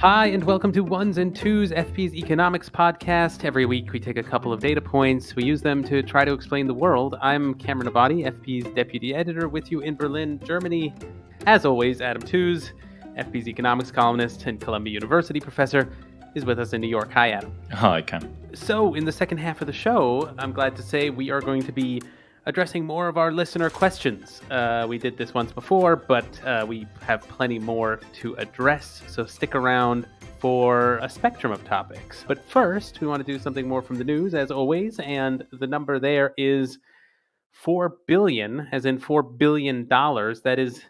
Hi, and welcome to Ones and Twos, FP's economics podcast. Every week we take a couple of data points. We use them to try to explain the world. I'm Cameron Abadi, FP's deputy editor, with you in Berlin, Germany. As always, Adam Tooze, FP's economics columnist and Columbia University professor, is with us in New York. Hi, Adam. Hi, Cam. So, in the second half of the show, I'm glad to say we are going to be addressing more of our listener questions. We did this once before, but we have plenty more to address, so stick around for a spectrum of topics. But first, we want to do something more from the news, as always, and the number there is 4 billion, as in $4 billion. That is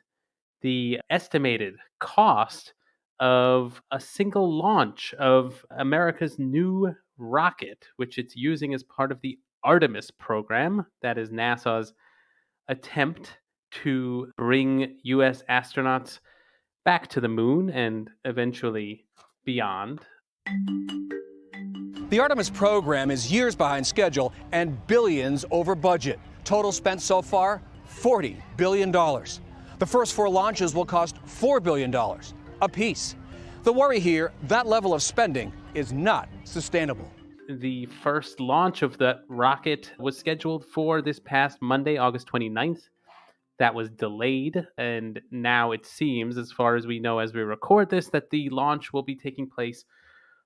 the estimated cost of a single launch of America's new rocket, which it's using as part of the Artemis program. That is NASA's attempt to bring U.S. astronauts back to the moon and eventually beyond. The Artemis program is years behind schedule and billions over budget. Total spent so far, $40 billion. The first 4 launches will cost $4 billion apiece. The worry here, that level of spending is not sustainable. The first launch of the rocket was scheduled for this past Monday, August 29th. That was delayed, and now it seems, as far as we know as we record this, that the launch will be taking place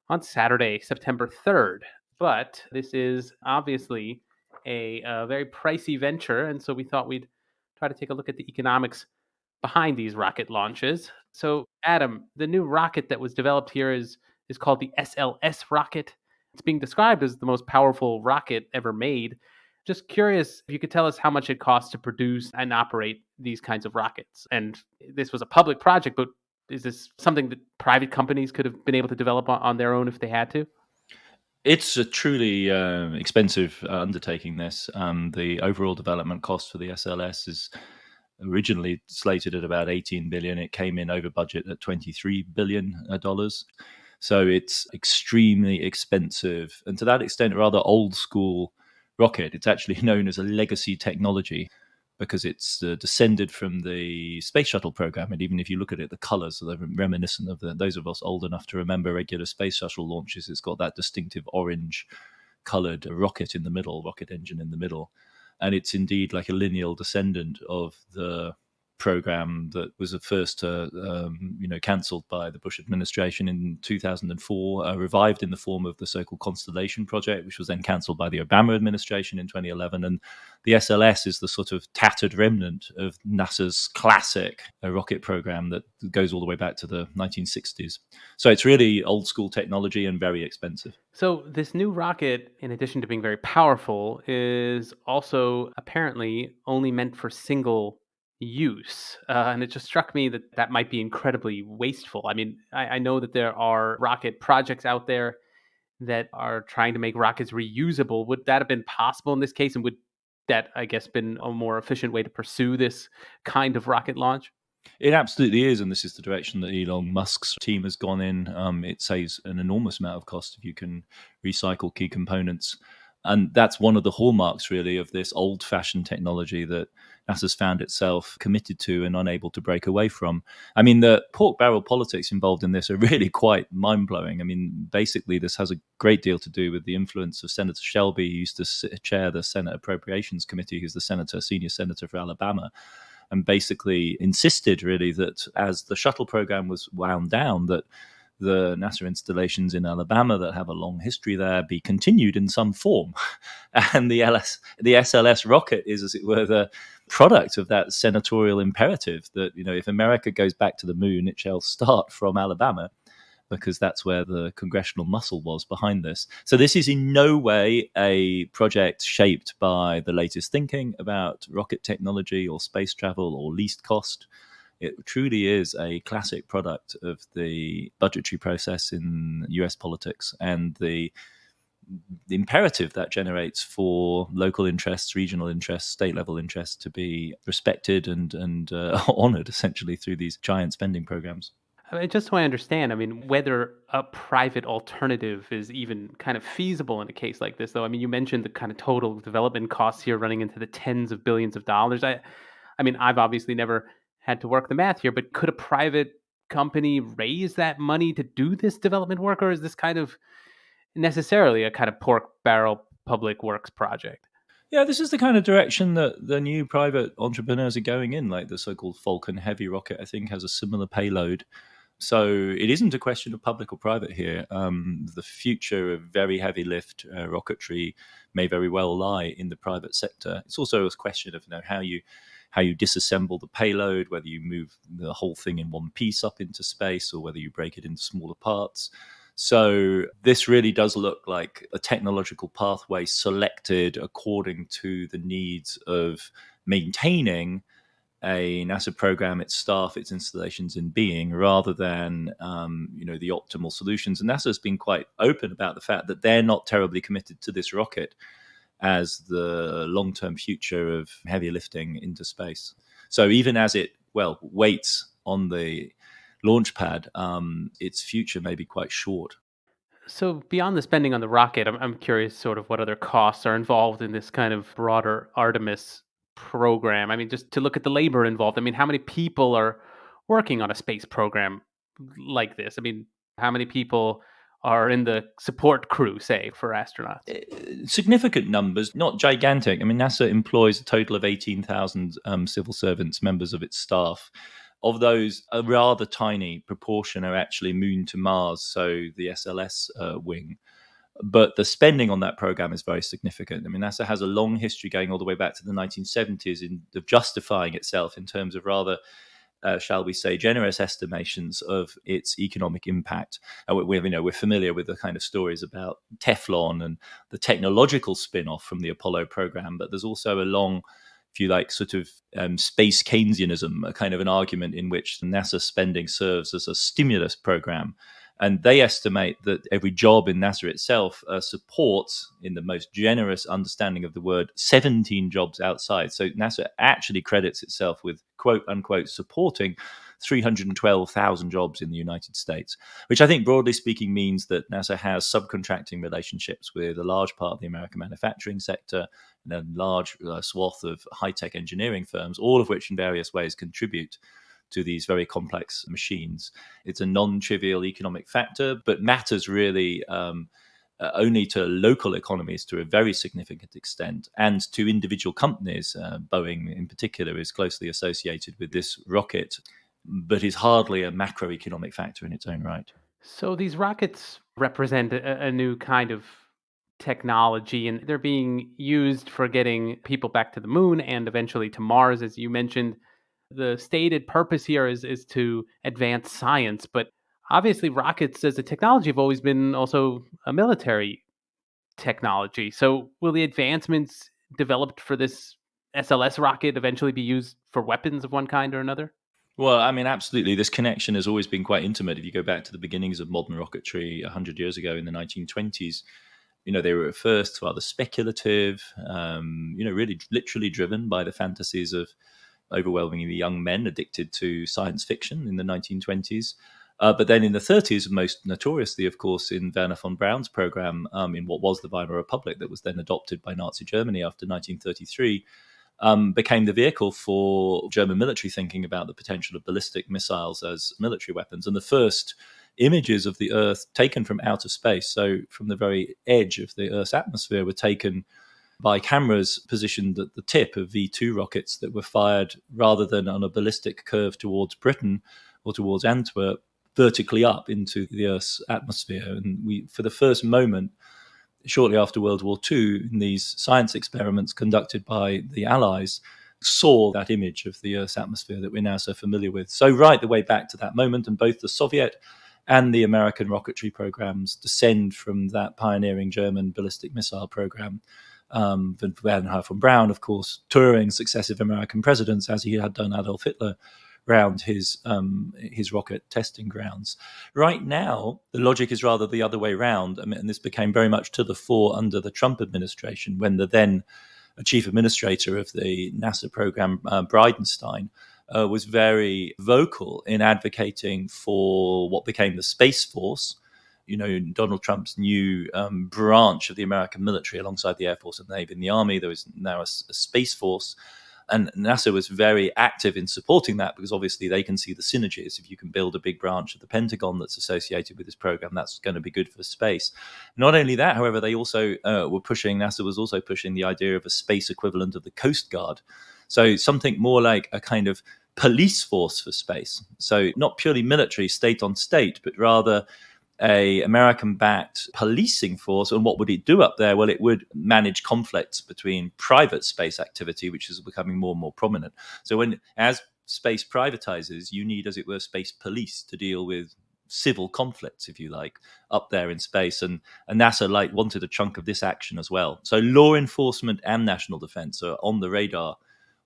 on Saturday, September 3rd. But this is obviously a very pricey venture, and so we thought we'd try to take a look at the economics behind these rocket launches. So, Adam, the new rocket that was developed here is called the SLS rocket. It's being described as the most powerful rocket ever made. Just curious if you could tell us how much it costs to produce and operate these kinds of rockets. And this was a public project, but is this something that private companies could have been able to develop on their own if they had to? It's a truly expensive undertaking, this. The overall development cost for the SLS is originally slated at about $18 billion. It came in over budget at $23 billion. So it's extremely expensive. And to that extent, a rather old school rocket. It's actually known as a legacy technology because it's descended from the space shuttle program. And even if you look at it, the colors are reminiscent of those of us old enough to remember regular space shuttle launches. It's got that distinctive orange colored rocket in the middle, rocket engine in the middle. And it's indeed like a lineal descendant of the program that was at first cancelled by the Bush administration in 2004, revived in the form of the so-called Constellation project, which was then cancelled by the Obama administration in 2011. And the SLS is the sort of tattered remnant of NASA's classic rocket program that goes all the way back to the 1960s. So it's really old school technology and very expensive. So this new rocket, in addition to being very powerful, is also apparently only meant for single use. And it just struck me that that might be incredibly wasteful. I mean, I know that there are rocket projects out there that are trying to make rockets reusable. Would that have been possible in this case? And would that, I guess, been a more efficient way to pursue this kind of rocket launch? It absolutely is, and this is the direction that Elon Musk's team has gone in. It saves an enormous amount of cost if you can recycle key components. And that's one of the hallmarks, really, of this old-fashioned technology that NASA's found itself committed to and unable to break away from. I mean, the pork barrel politics involved in this are really quite mind-blowing. I mean, basically, this has a great deal to do with the influence of Senator Shelby, who used to chair the Senate Appropriations Committee, who's the senior senator for Alabama, and basically insisted, really, that as the shuttle program was wound down, that the NASA installations in Alabama that have a long history there be continued in some form. And the SLS rocket is, as it were, the product of that senatorial imperative that, you know, if America goes back to the moon, it shall start from Alabama, because that's where the congressional muscle was behind this. So this is in no way a project shaped by the latest thinking about rocket technology or space travel or least cost. It truly is a classic product of the budgetary process in US politics and the imperative that generates for local interests, regional interests, state level interests to be respected and honored, essentially, through these giant spending programs. I mean, just so I understand, I mean, whether a private alternative is even kind of feasible in a case like this, though. I mean, you mentioned the kind of total development costs here running into the tens of billions of dollars. I mean, I've obviously never had to work the math here, but could a private company raise that money to do this development work, or is this kind of necessarily a kind of pork barrel public works project? Yeah, this is the kind of direction that the new private entrepreneurs are going in, like the so-called Falcon Heavy rocket, I think, has a similar payload. So it isn't a question of public or private here. The future of very heavy lift rocketry may very well lie in the private sector. It's also a question of how you disassemble the payload, whether you move the whole thing in one piece up into space or whether you break it into smaller parts. So this really does look like a technological pathway selected according to the needs of maintaining a NASA program, its staff, its installations in being, rather than the optimal solutions. And NASA has been quite open about the fact that they're not terribly committed to this rocket as the long-term future of heavy lifting into space. So even as it waits on the launch pad, its future may be quite short. So beyond the spending on the rocket, I'm curious sort of what other costs are involved in this kind of broader Artemis program. I mean, just to look at the labor involved. I mean, how many people are working on a space program like this? I mean, how many people are in the support crew, say, for astronauts? Significant numbers, not gigantic. I mean, NASA employs a total of 18,000 civil servants, members of its staff. Of those, a rather tiny proportion are actually Moon to Mars, so the SLS wing. But the spending on that program is very significant. I mean, NASA has a long history going all the way back to the 1970s of justifying itself in terms of rather shall we say, generous estimations of its economic impact. We're familiar with the kind of stories about Teflon and the technological spin-off from the Apollo program, but there's also a long, if you like, sort of space Keynesianism, a kind of an argument in which NASA spending serves as a stimulus program. And they estimate that every job in NASA itself supports, in the most generous understanding of the word, 17 jobs outside. So NASA actually credits itself with, quote unquote, supporting 312,000 jobs in the United States, which I think broadly speaking means that NASA has subcontracting relationships with a large part of the American manufacturing sector and a large swath of high-tech engineering firms, all of which in various ways contribute to these very complex machines. It's a non-trivial economic factor, but matters really only to local economies to a very significant extent, and to individual companies. Boeing in particular is closely associated with this rocket, but is hardly a macroeconomic factor in its own right. So these rockets represent a new kind of technology, and they're being used for getting people back to the moon and eventually to Mars, as you mentioned. The stated purpose here is to advance science, but obviously rockets as a technology have always been also a military technology. So will the advancements developed for this SLS rocket eventually be used for weapons of one kind or another? Well, I mean, absolutely. This connection has always been quite intimate. If you go back to the beginnings of modern rocketry 100 years ago in the 1920s, they were at first rather speculative, really literally driven by the fantasies of overwhelmingly young men addicted to science fiction in the 1920s. But then in the 30s, most notoriously, of course, in Werner von Braun's program in what was the Weimar Republic that was then adopted by Nazi Germany after 1933, became the vehicle for German military thinking about the potential of ballistic missiles as military weapons. And the first images of the Earth taken from outer space, so from the very edge of the Earth's atmosphere, were taken by cameras positioned at the tip of V2 rockets that were fired rather than on a ballistic curve towards Britain or towards Antwerp, vertically up into the Earth's atmosphere. And we, for the first moment, shortly after World War II, in these science experiments conducted by the Allies, saw that image of the Earth's atmosphere that we're now so familiar with. So right the way back to that moment, and both the Soviet and the American rocketry programs descend from that pioneering German ballistic missile program. Werner von Braun, of course, touring successive American presidents, as he had done Adolf Hitler, around his rocket testing grounds. Right now, the logic is rather the other way around. I mean, and this became very much to the fore under the Trump administration, when the then chief administrator of the NASA program, Bridenstine, was very vocal in advocating for what became the Space Force, Donald Trump's new branch of the American military alongside the Air Force and Navy and the Army. There is now a Space Force And NASA was very active in supporting that because obviously they can see the synergies. If you can build a big branch of the Pentagon that's associated with this program, that's going to be good for space. Not only that, however, they also NASA was also pushing the idea of a space equivalent of the Coast Guard. So something more like a kind of police force for space. So not purely military, state on state, but rather a American-backed policing force. And what would it do up there? Well, it would manage conflicts between private space activity, which is becoming more and more prominent. So as space privatizes, you need, as it were, space police to deal with civil conflicts, if you like, up there in space. And NASA wanted a chunk of this action as well. So law enforcement and national defense are on the radar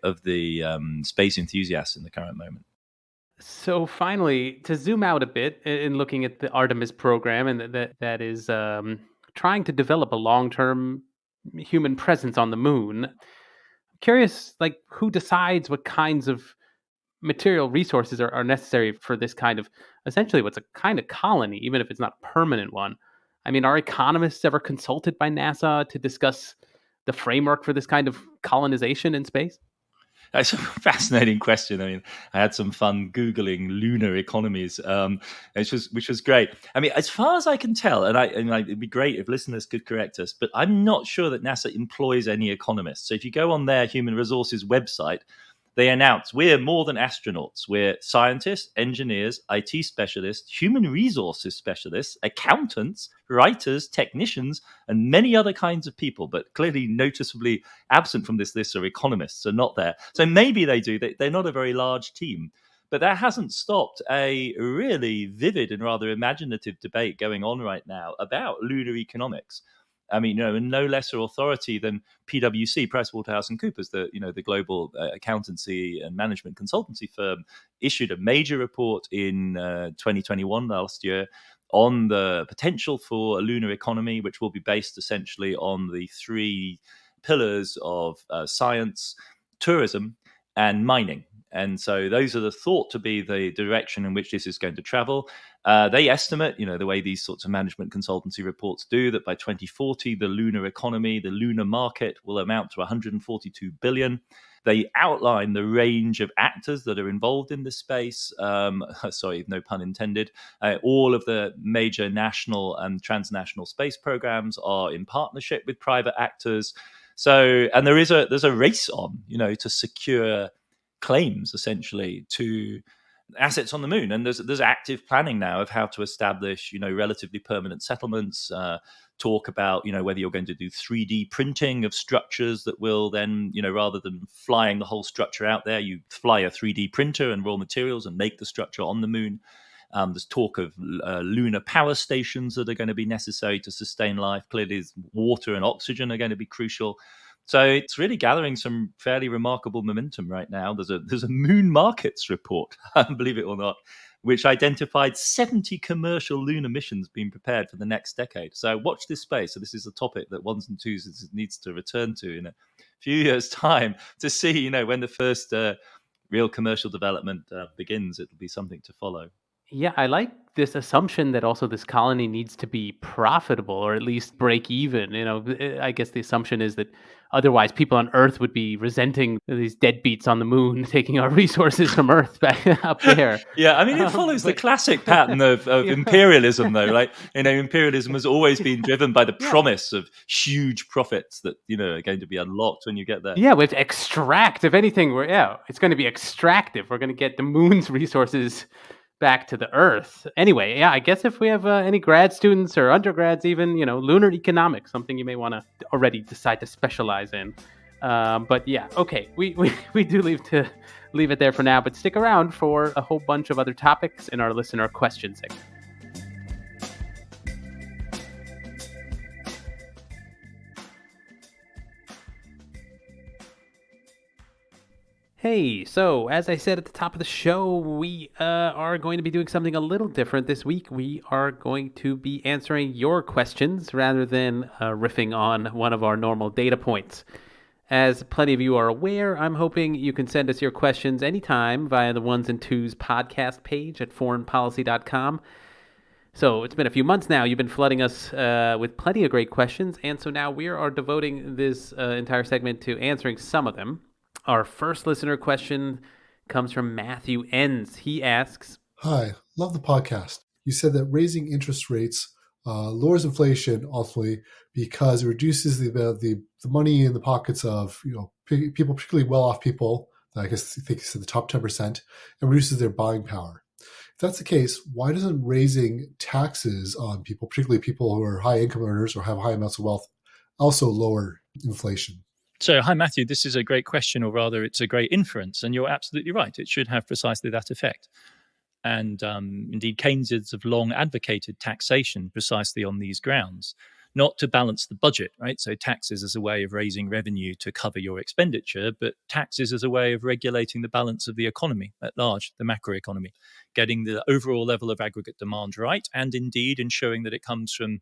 of the space enthusiasts in the current moment. So finally, to zoom out a bit in looking at the Artemis program, and that is trying to develop a long-term human presence on the moon. I'm curious, like, who decides what kinds of material resources are necessary for this kind of, essentially what's a kind of colony, even if it's not a permanent one. I mean, are economists ever consulted by NASA to discuss the framework for this kind of colonization in space? That's a fascinating question. I mean, I had some fun Googling lunar economies, which was great. I mean, as far as I can tell, it'd be great if listeners could correct us, but I'm not sure that NASA employs any economists. So if you go on their human resources website, they announce we're more than astronauts. We're scientists, engineers, IT specialists, human resources specialists, accountants, writers, technicians, and many other kinds of people. But clearly noticeably absent from this list are economists, are not there. So maybe they do. They're not a very large team. But that hasn't stopped a really vivid and rather imaginative debate going on right now about lunar economics. I mean, no lesser authority than PwC, PricewaterhouseCoopers, the global accountancy and management consultancy firm, issued a major report in 2021 last year on the potential for a lunar economy, which will be based essentially on the three pillars of science, tourism, and mining. And so those are thought to be the direction in which this is going to travel. They estimate, the way these sorts of management consultancy reports do, that by 2040, the lunar economy, the lunar market will amount to 142 billion. They outline the range of actors that are involved in this space. Sorry, no pun intended. All of the major national and transnational space programs are in partnership with private actors. So, and there's a race on, to secure claims essentially to assets on the moon, and there's active planning now of how to establish relatively permanent settlements. Talk about whether you're going to do 3D printing of structures that will then rather than flying the whole structure out there, you fly a 3D printer and raw materials and make the structure on the moon. There's talk of lunar power stations that are going to be necessary to sustain life. Clearly, water and oxygen are going to be crucial. So it's really gathering some fairly remarkable momentum right now. There's a Moon Markets report, believe it or not, which identified 70 commercial lunar missions being prepared for the next decade. So watch this space. So this is a topic that Ones and Twos needs to return to in a few years' time to see, when the first real commercial development begins. It'll be something to follow. Yeah, I like this assumption that also this colony needs to be profitable or at least break even. I guess the assumption is that otherwise people on Earth would be resenting these deadbeats on the moon taking our resources from Earth back up there. Yeah, I mean, it follows the classic pattern of imperialism, though, right? Imperialism has always been driven by the promise of huge profits that, are going to be unlocked when you get there. Yeah, we have to extract. If anything, it's going to be extractive. We're going to get the moon's resources back to the Earth. Anyway, yeah, I guess if we have any grad students or undergrads even, lunar economics, something you may want to already decide to specialize in. But yeah, okay, we do leave it there for now, but stick around for a whole bunch of other topics in our listener question segment. Hey, so as I said at the top of the show, we are going to be doing something a little different this week. We are going to be answering your questions rather than riffing on one of our normal data points. As plenty of you are aware, I'm hoping you can send us your questions anytime via the Ones and Twos podcast page at foreignpolicy.com. So it's been a few months now. You've been flooding us with plenty of great questions, and so now we are devoting this entire segment to answering some of them. Our first listener question comes from Matthew Enns. He asks, Hi, love the podcast. You said that raising interest rates lowers inflation ultimately because it reduces the money in the pockets of people, particularly well-off people. I guess you think you said the top 10%, and reduces their buying power. If that's the case, why doesn't raising taxes on people, particularly people who are high income earners or have high amounts of wealth, also lower inflation? So, hi, Matthew. This is a great question, or rather, it's a great inference. And you're absolutely right. It should have precisely that effect. And indeed, Keynesians have long advocated taxation precisely on these grounds, not to balance the budget, right? So taxes as a way of raising revenue to cover your expenditure, but taxes as a way of regulating the balance of the economy at large, the macroeconomy, getting the overall level of aggregate demand right, and indeed ensuring that it comes from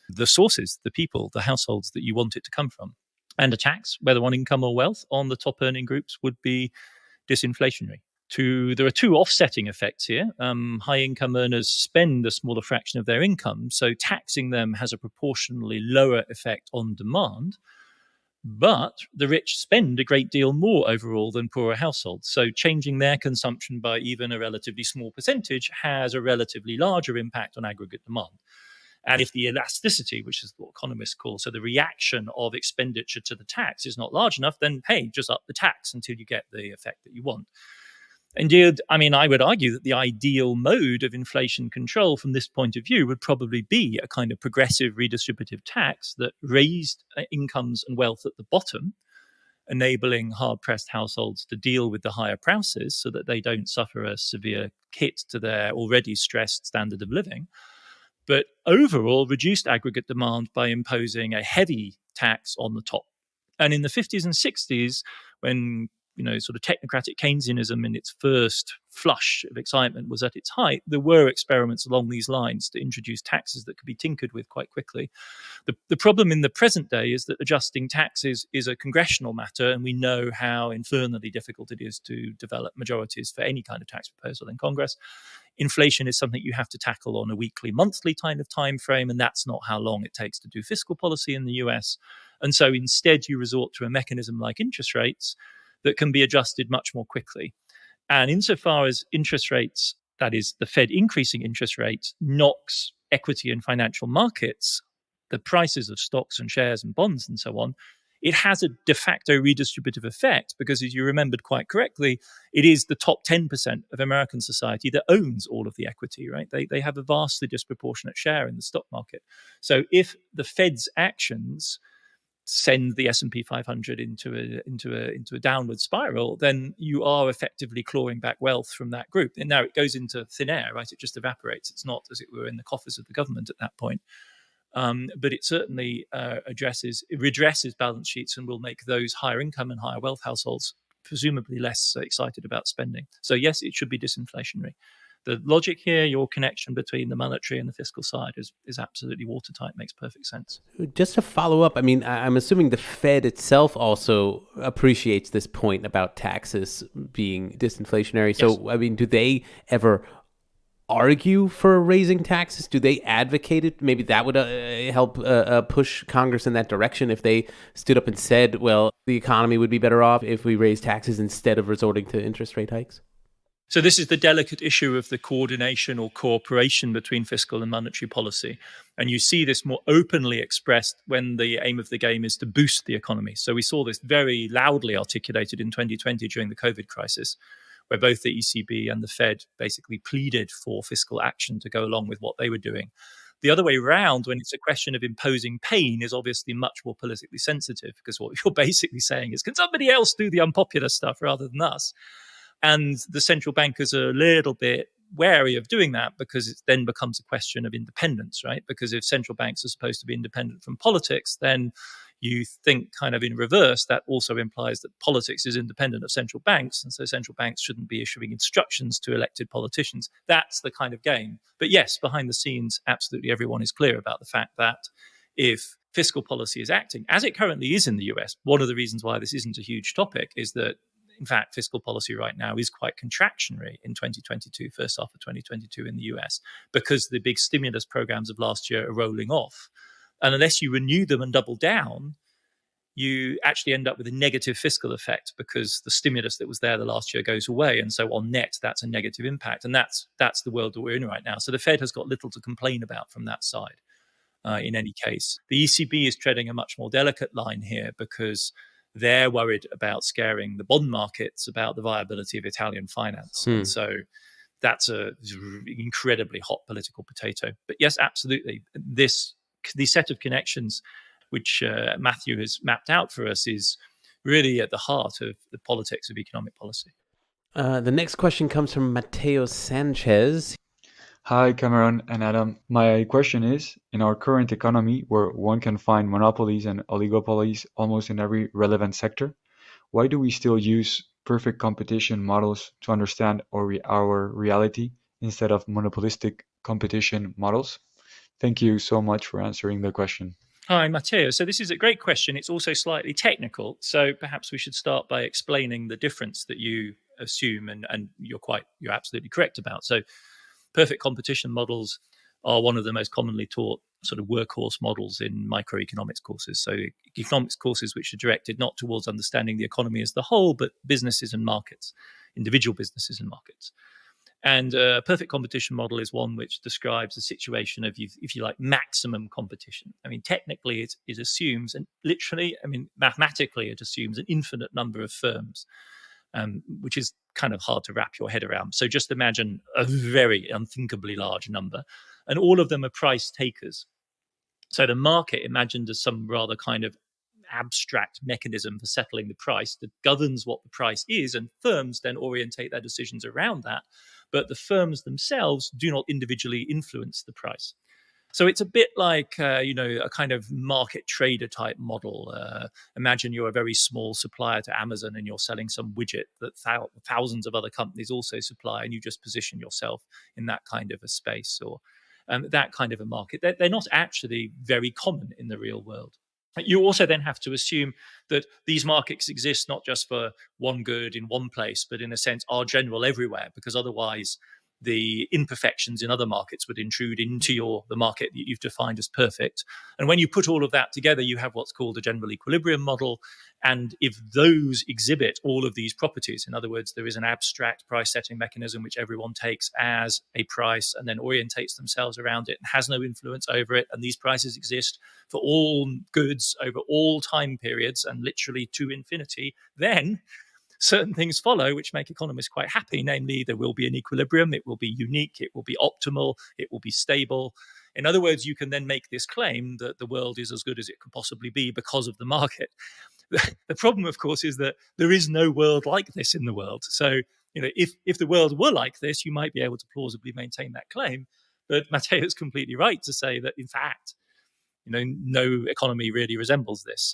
the sources, the people, the households that you want it to come from. And a tax, whether on income or wealth, on the top earning groups would be disinflationary. There are two offsetting effects here. High income earners spend a smaller fraction of their income, so taxing them has a proportionally lower effect on demand. But the rich spend a great deal more overall than poorer households. So changing their consumption by even a relatively small percentage has a relatively larger impact on aggregate demand. And if the elasticity, which is what economists call, so the reaction of expenditure to the tax is not large enough, then hey, just up the tax until you get the effect that you want. Indeed, I would argue that the ideal mode of inflation control from this point of view would probably be a kind of progressive redistributive tax that raised incomes and wealth at the bottom, enabling hard-pressed households to deal with the higher prices so that they don't suffer a severe hit to their already stressed standard of living, but overall reduced aggregate demand by imposing a heavy tax on the top. And in the 50s and 60s, when sort of technocratic Keynesianism in its first flush of excitement was at its height, there were experiments along these lines to introduce taxes that could be tinkered with quite quickly. The problem in the present day is that adjusting taxes is a congressional matter, and we know how infernally difficult it is to develop majorities for any kind of tax proposal in Congress. Inflation is something you have to tackle on a weekly, monthly kind of time frame, and that's not how long it takes to do fiscal policy in the US. And so instead, you resort to a mechanism like interest rates that can be adjusted much more quickly. And insofar as interest rates, that is, the Fed increasing interest rates, knocks equity and financial markets, the prices of stocks and shares and bonds and so on, it has a de facto redistributive effect because, as you remembered quite correctly, it is the top 10% of American society that owns all of the equity, right? They have a vastly disproportionate share in the stock market. So if the Fed's actions send the S&P 500 into a downward spiral, then you are effectively clawing back wealth from that group. And now it goes into thin air, right? It just evaporates. It's not, as it were, in the coffers of the government at that point. But it certainly redresses balance sheets and will make those higher income and higher wealth households presumably less excited about spending. So yes, it should be disinflationary. The logic here, your connection between the monetary and the fiscal side is absolutely watertight, makes perfect sense. Just to follow up, I'm assuming the Fed itself also appreciates this point about taxes being disinflationary. Yes. So, do they ever argue for raising taxes? Do they advocate it? Maybe that would help push Congress in that direction if they stood up and said, well, the economy would be better off if we raise taxes instead of resorting to interest rate hikes. So this is the delicate issue of the coordination or cooperation between fiscal and monetary policy. And you see this more openly expressed when the aim of the game is to boost the economy. So we saw this very loudly articulated in 2020 during the COVID crisis, where both the ECB and the Fed basically pleaded for fiscal action to go along with what they were doing. The other way around, when it's a question of imposing pain, is obviously much more politically sensitive, because what you're basically saying is, can somebody else do the unpopular stuff rather than us? And the central bankers are a little bit wary of doing that because it then becomes a question of independence, right? Because if central banks are supposed to be independent from politics, then you think kind of in reverse, that also implies that politics is independent of central banks. And so central banks shouldn't be issuing instructions to elected politicians. That's the kind of game. But yes, behind the scenes, absolutely everyone is clear about the fact that if fiscal policy is acting, as it currently is in the US, one of the reasons why this isn't a huge topic is that, in fact, fiscal policy right now is quite contractionary in 2022, first half of 2022 in the US, because the big stimulus programs of last year are rolling off. And unless you renew them and double down, you actually end up with a negative fiscal effect because the stimulus that was there the last year goes away. And so on net, that's a negative impact. And that's the world that we're in right now. So the Fed has got little to complain about from that side. In any case, the ECB is treading a much more delicate line here because they're worried about scaring the bond markets about the viability of Italian finance. And so that's a incredibly hot political potato. But yes, absolutely. The set of connections which Matthew has mapped out for us is really at the heart of the politics of economic policy. The next question comes from Mateo Sanchez. Hi, Cameron and Adam. My question is, in our current economy, where one can find monopolies and oligopolies almost in every relevant sector, why do we still use perfect competition models to understand our reality instead of monopolistic competition models? Thank you so much for answering the question. Hi, Matteo. So this is a great question. It's also slightly technical. So perhaps we should start by explaining the difference that you assume, and you're absolutely correct about. So perfect competition models are one of the most commonly taught sort of workhorse models in microeconomics courses. So economics courses which are directed not towards understanding the economy as the whole, but businesses and markets, individual businesses and markets. And a perfect competition model is one which describes a situation of, if you like, maximum competition. I mean, technically, it assumes, and literally, I mean, mathematically, it assumes an infinite number of firms, which is kind of hard to wrap your head around. So just imagine a very unthinkably large number, and all of them are price takers. So the market, imagined as some rather kind of abstract mechanism for settling the price that governs what the price is, and firms then orientate their decisions around that. But the firms themselves do not individually influence the price. So it's a bit like, a kind of market trader type model. Imagine you're a very small supplier to Amazon and you're selling some widget that thousands of other companies also supply, and you just position yourself in that kind of a space or that kind of a market. They're not actually very common in the real world. You also then have to assume that these markets exist not just for one good in one place, but in a sense are general everywhere, because otherwise the imperfections in other markets would intrude into the market that you've defined as perfect. And when you put all of that together, you have what's called a general equilibrium model. And if those exhibit all of these properties, in other words, there is an abstract price setting mechanism which everyone takes as a price and then orientates themselves around it and has no influence over it, and these prices exist for all goods over all time periods and literally to infinity, then certain things follow which make economists quite happy. Namely, there will be an equilibrium, it will be unique, it will be optimal, it will be stable. In other words, you can then make this claim that the world is as good as it could possibly be because of the market. The problem, of course, is that there is no world like this in the world. So, if the world were like this, you might be able to plausibly maintain that claim. But Matteo is completely right to say that, in fact, no economy really resembles this.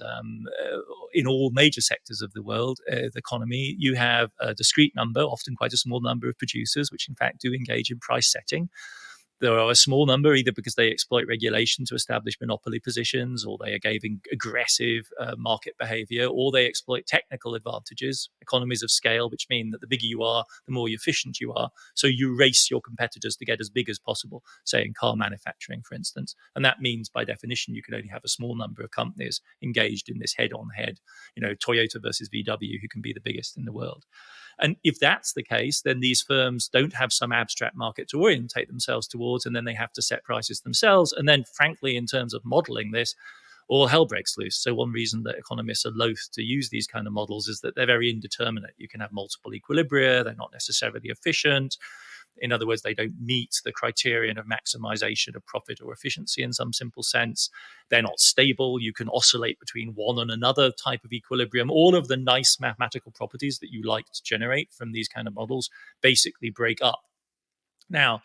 In all major sectors of the world, the economy, you have a discrete number, often quite a small number of producers, which in fact do engage in price setting. There are a small number, either because they exploit regulation to establish monopoly positions, or they are giving aggressive market behavior, or they exploit technical advantages, economies of scale, which mean that the bigger you are, the more efficient you are. So you race your competitors to get as big as possible, say in car manufacturing, for instance. And that means, by definition, you can only have a small number of companies engaged in this head-on-head, Toyota versus VW, who can be the biggest in the world. And if that's the case, then these firms don't have some abstract market to orientate themselves towards, and then they have to set prices themselves. And then, frankly, in terms of modeling this, all hell breaks loose. So one reason that economists are loath to use these kind of models is that they're very indeterminate. You can have multiple equilibria, they're not necessarily efficient. In other words, they don't meet the criterion of maximization of profit or efficiency in some simple sense. They're not stable. You can oscillate between one and another type of equilibrium. All of the nice mathematical properties that you like to generate from these kind of models basically break up. Now,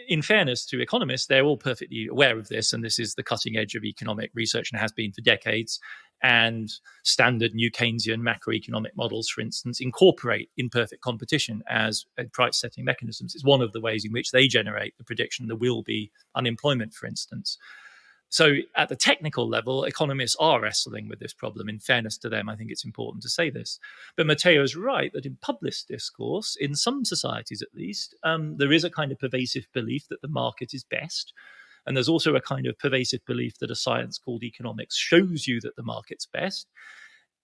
in fairness to economists, they're all perfectly aware of this, and this is the cutting edge of economic research and has been for decades. And standard new Keynesian macroeconomic models, for instance, incorporate imperfect competition as price-setting mechanisms. It's one of the ways in which they generate the prediction there will be unemployment, for instance. So at the technical level, economists are wrestling with this problem. In fairness to them, I think it's important to say this. But Matteo is right that in published discourse, in some societies at least, there is a kind of pervasive belief that the market is best. And there's also a kind of pervasive belief that a science called economics shows you that the market's best.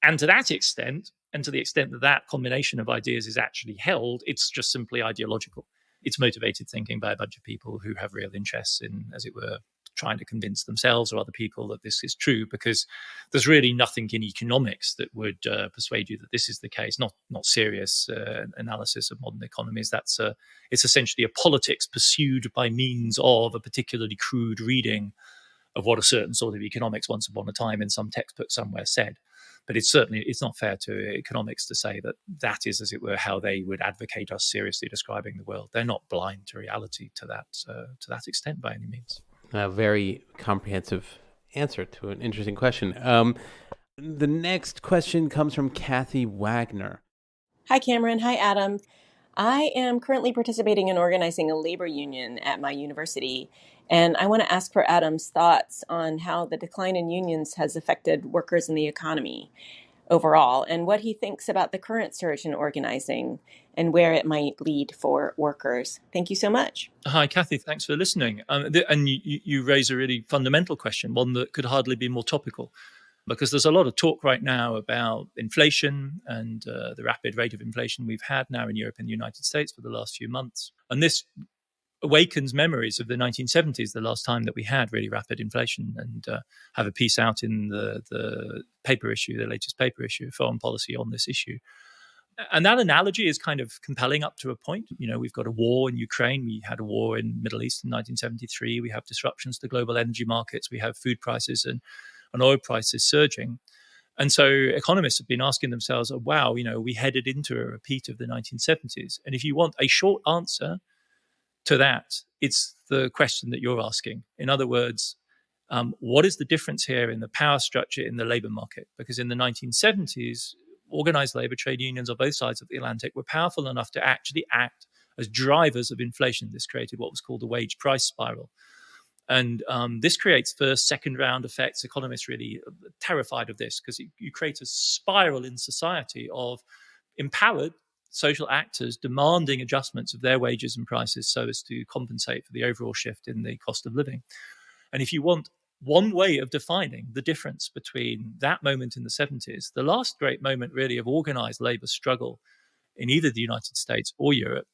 And to that extent, and to the extent that that combination of ideas is actually held, it's just simply ideological. It's motivated thinking by a bunch of people who have real interests in, as it were, trying to convince themselves or other people that this is true, because there's really nothing in economics that would persuade you that this is the case. Not serious analysis of modern economies. It's essentially a politics pursued by means of a particularly crude reading of what a certain sort of economics once upon a time in some textbook somewhere said. But it's not fair to economics to say that that is, as it were, how they would advocate us seriously describing the world. They're not blind to reality to that extent by any means. A very comprehensive answer to an interesting question. The next question comes from Kathy Wagner. Hi, Cameron. Hi, Adam. I am currently participating in organizing a labor union at my university, and I want to ask for Adam's thoughts on how the decline in unions has affected workers in the economy overall, and what he thinks about the current surge in organizing and where it might lead for workers. Thank you so much. Hi, Kathy. Thanks for listening. And you raise a really fundamental question, one that could hardly be more topical, because there's a lot of talk right now about inflation and the rapid rate of inflation we've had now in Europe and the United States for the last few months. And this awakens memories of the 1970s, the last time that we had really rapid inflation, and have a piece out in the paper issue, the latest paper issue, Foreign Policy, on this issue. And that analogy is kind of compelling up to a point. You know, we've got a war in Ukraine. We had a war in the Middle East in 1973. We have disruptions to global energy markets. We have food prices and oil prices surging. And so economists have been asking themselves, oh, wow, we headed into a repeat of the 1970s. And if you want a short answer to that, it's the question that you're asking. In other words, what is the difference here in the power structure in the labor market? Because in the 1970s, organized labor, trade unions on both sides of the Atlantic were powerful enough to actually act as drivers of inflation. This created what was called the wage price spiral. And this creates first, second round effects. Economists really are terrified of this, because you create a spiral in society of empowered social actors demanding adjustments of their wages and prices so as to compensate for the overall shift in the cost of living. And if you want one way of defining the difference between that moment in the 70s, the last great moment really of organized labor struggle in either the United States or Europe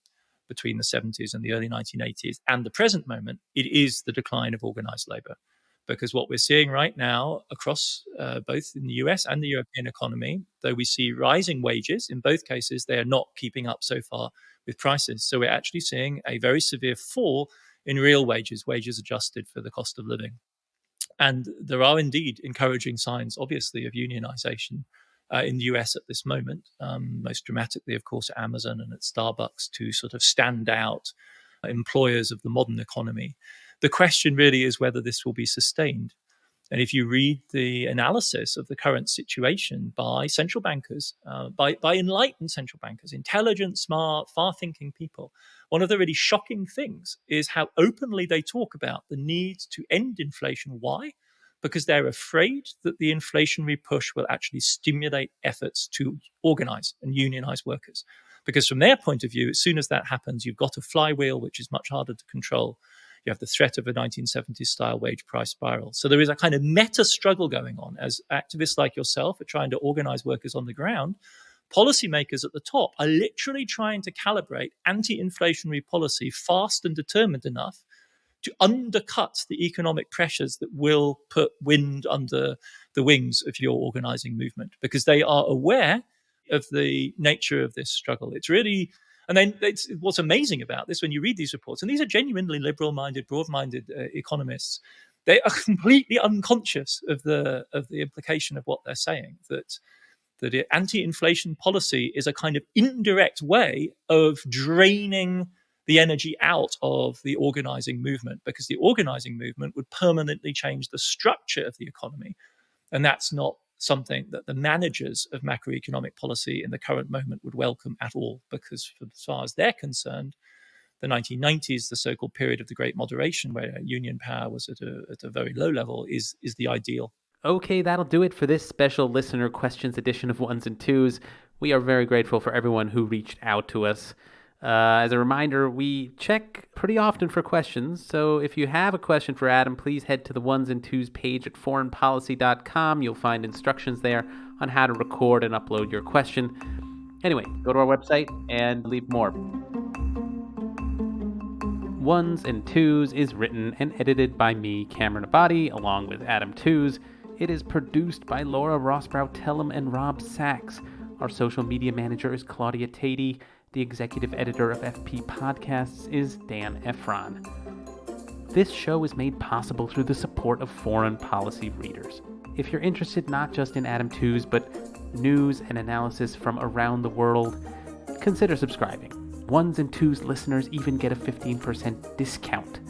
between the 70s and the early 1980s, and the present moment, it is the decline of organized labor. Because what we're seeing right now across both in the US and the European economy, though we see rising wages, in both cases, they are not keeping up so far with prices. So we're actually seeing a very severe fall in real wages adjusted for the cost of living. And there are indeed encouraging signs, obviously, of unionization in the US at this moment. Most dramatically, of course, at Amazon and at Starbucks, two sort of standout employers of the modern economy. The question really is whether this will be sustained. And if you read the analysis of the current situation by central bankers, by enlightened central bankers, intelligent, smart, far-thinking people, one of the really shocking things is how openly they talk about the need to end inflation. Why? Because they're afraid that the inflationary push will actually stimulate efforts to organize and unionize workers. Because from their point of view, as soon as that happens, you've got a flywheel, which is much harder to control. You have the threat of a 1970s style wage price spiral. So there is a kind of meta struggle going on as activists like yourself are trying to organize workers on the ground. Policymakers at the top are literally trying to calibrate anti-inflationary policy fast and determined enough to undercut the economic pressures that will put wind under the wings of your organizing movement, because they are aware of the nature of this struggle. It's really, and then what's amazing about this, when you read these reports, and these are genuinely liberal-minded, broad-minded economists, they are completely unconscious of the implication of what they're saying, that anti-inflation policy is a kind of indirect way of draining the energy out of the organizing movement, because the organizing movement would permanently change the structure of the economy. And that's not something that the managers of macroeconomic policy in the current moment would welcome at all, because as far as they're concerned, the 1990s, the so-called period of the Great Moderation, where union power was at a very low level, is the ideal. Okay, that'll do it for this special listener questions edition of Ones and Twos. We are very grateful for everyone who reached out to us. As a reminder, we check pretty often for questions, so if you have a question for Adam, please head to the Ones and Twos page at foreignpolicy.com. You'll find instructions there on how to record and upload your question. Anyway, go to our website and leave more. Ones and Twos is written and edited by me, Cameron Abadi, along with Adam Tooze. It is produced by Laura Rossbrow-Tellem and Rob Sachs. Our social media manager is Claudia Tatey. The executive editor of FP Podcasts is Dan Efron. This show is made possible through the support of foreign policy readers. If you're interested not just in Adam Tooze, but news and analysis from around the world, consider subscribing. Ones and Twos listeners even get a 15% discount.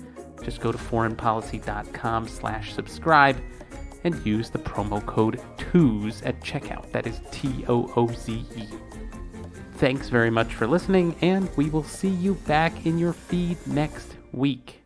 Just go to foreignpolicy.com/subscribe and use the promo code TOOZE at checkout. That is TOOZE. Thanks very much for listening, and we will see you back in your feed next week.